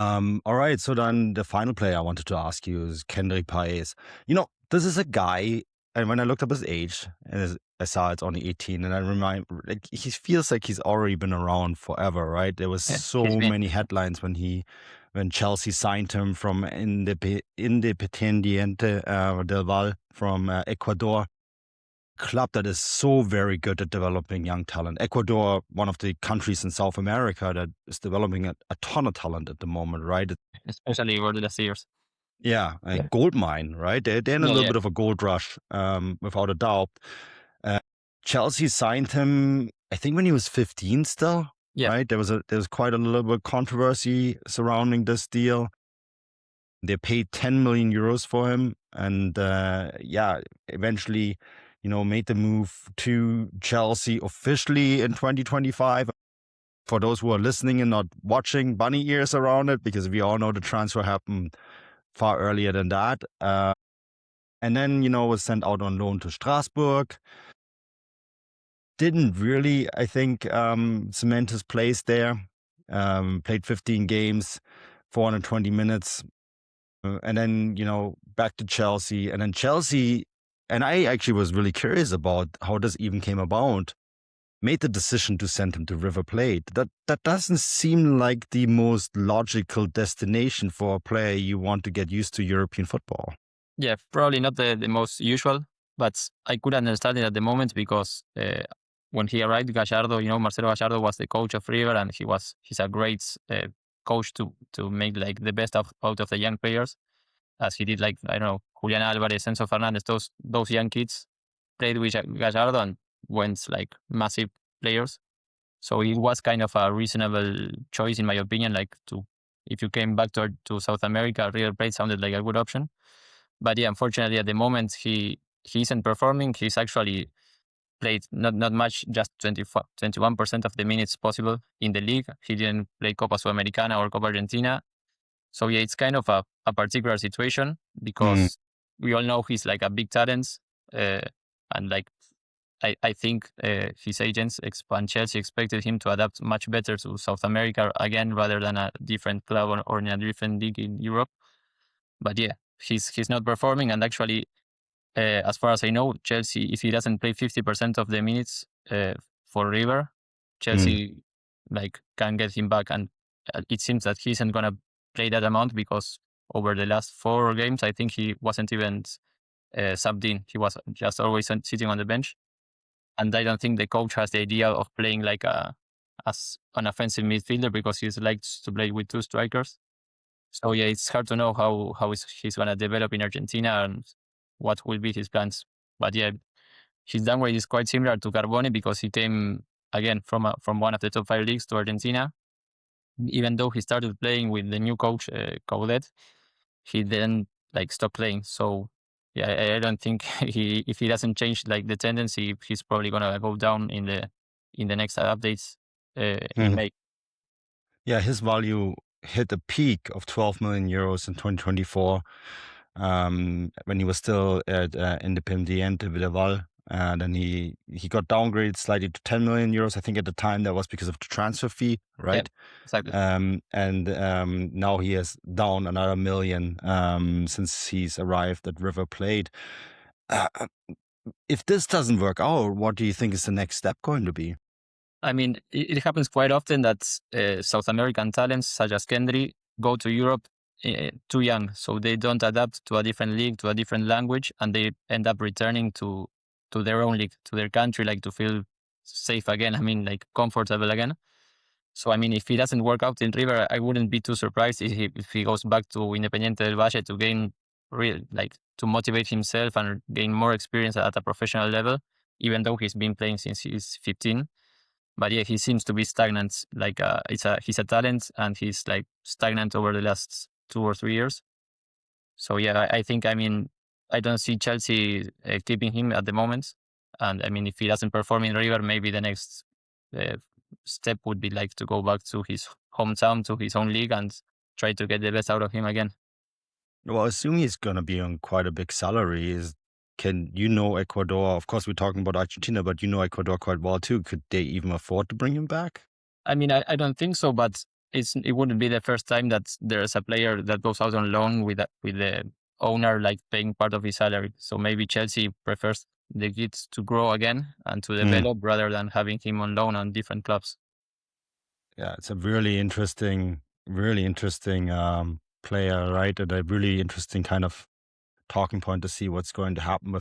All right. So then the final player I wanted to ask you is Kendry Páez. This is a guy, and when I looked up his age, and I saw it's only 18, and I remind, like, he feels like he's already been around forever, right? There was Yeah, he's so been. many headlines when Chelsea signed him from Independiente del Valle from Ecuador. Club that is so very good at developing young talent. Ecuador, one of the countries in South America that is developing a ton of talent at the moment, right? Especially over the last years. Yeah, a Yeah. gold mine, right? They're in a Yeah, little yeah, bit of a gold rush, without a doubt. Uh, Chelsea signed him, I think, when he was 15 still, yeah. right? There was quite a little bit of controversy surrounding this deal. They paid 10 million euros for him, and eventually, made the move to Chelsea officially in 2025. For those who are listening and not watching, bunny ears around it, because we all know the transfer happened far earlier than that. And then, was sent out on loan to Strasbourg. Didn't really, I think, cement his place there. Played 15 games, 420 minutes. And then, back to Chelsea. And then Chelsea, and I actually was really curious about how this even came about, made the decision to send him to River Plate. That doesn't seem like the most logical destination for a player you want to get used to European football. Yeah, probably not the most usual, but I could understand it at the moment because when he arrived, Gajardo, Marcelo Gajardo was the coach of River, and he's a great coach to make like the best out of the young players, as he did, like, I don't know, Julian Alvarez, Enzo Fernandez, those young kids played with Gajardo and went like massive players. So it was kind of a reasonable choice, in my opinion. Like, if you came back to South America, River Plate sounded like a good option. But yeah, unfortunately, at the moment, he isn't performing. He's actually played not much, just 21% of the minutes possible in the league. He didn't play Copa Sudamericana or Copa Argentina. So yeah, it's kind of a particular situation Mm. because we all know he's like a big talent. Uh, and like, I think his agents and Chelsea expected him to adapt much better to South America again, rather than a different club or in a different league in Europe. But yeah, he's not performing. And actually, as far as I know, Chelsea, if he doesn't play 50% of the minutes for River, Mm. Chelsea like can get him back. And it seems that he isn't gonna play that amount because over the last 4 games, I think he wasn't even subbed in. He was just always sitting on the bench. And I don't think the coach has the idea of playing like as an offensive midfielder, because he likes to play with two strikers. So yeah, it's hard to know how he's gonna develop in Argentina and what will be his plans. But yeah, his downgrade is quite similar to Carbone because he came again from one of the top 5 leagues to Argentina. Even though he started playing with the new coach Coudet, he then like stopped playing. So yeah, I don't think if he doesn't change like the tendency, he's probably gonna go down in the next updates in Mm. May. Yeah, his value hit a peak of 12 million euros in 2024, when he was still at Independiente del Valle. And then he got downgraded slightly to 10 million euros. I think at the time that was because of the transfer fee, Yeah, right? exactly. And now he is down another million since he's arrived at River Plate. Uh, if this doesn't work out, what do you think is the next step going to be? I mean, it happens quite often that South American talents such as Kendry go to Europe too young, so they don't adapt to a different league, to a different language, and they end up returning to their own league, to their country, like to feel safe again. I mean, like comfortable again. So I mean, if he doesn't work out in River, I wouldn't be too surprised if he goes back to Independiente del Valle to gain real, like, to motivate himself and gain more experience at a professional level. Even though he's been playing since he's 15. But yeah, he seems to be stagnant. Like he's a talent, and he's like stagnant over the last 2 or 3 years. So yeah, I think, I mean, I don't see Chelsea keeping him at the moment. And I mean, if he doesn't perform in River, maybe the next uh, step would be like to go back to his hometown, to his own league, and try to get the best out of him again. Well, assuming he's going to be on quite a big salary, can Ecuador? Of course, we're talking about Argentina, but Ecuador quite well too. Could they even afford to bring him back? I mean, I don't think so, but it wouldn't be the first time that there's a player that goes out on loan with the owner like paying part of his salary. So maybe Chelsea prefers the kids to grow again and to develop rather than having him on loan on different clubs. Yeah, it's a really interesting player, right? And a really interesting kind of talking point to see what's going to happen with